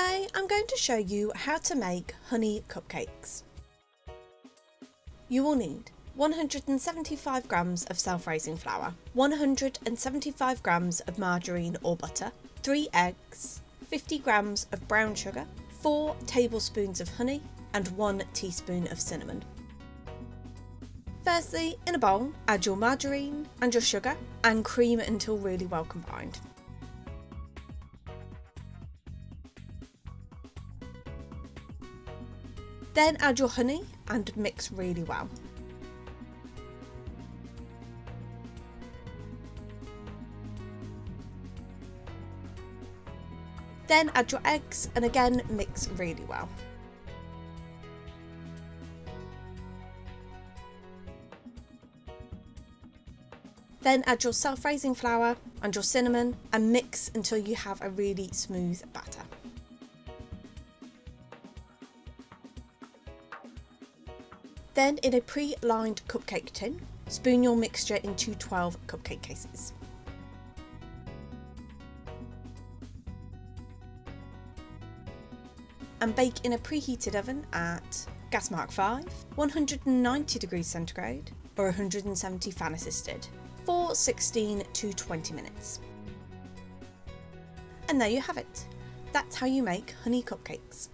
Today I'm going to show you how to make honey cupcakes. You will need 175 grams of self-raising flour, 175 grams of margarine or butter, 3 eggs, 50 grams of brown sugar, 4 tablespoons of honey and 1 teaspoon of cinnamon. Firstly, in a bowl, add your margarine and your sugar and cream it until really well combined. Then add your honey and mix really well. Then add your eggs and again mix really well. Then add your self-raising flour and your cinnamon and mix until you have a really smooth batter. Then in a pre-lined cupcake tin, spoon your mixture into 12 cupcake cases. And bake in a preheated oven at gas mark 5, 190 degrees centigrade or 170 fan assisted for 16 to 20 minutes. And there you have it. That's how you make honey cupcakes.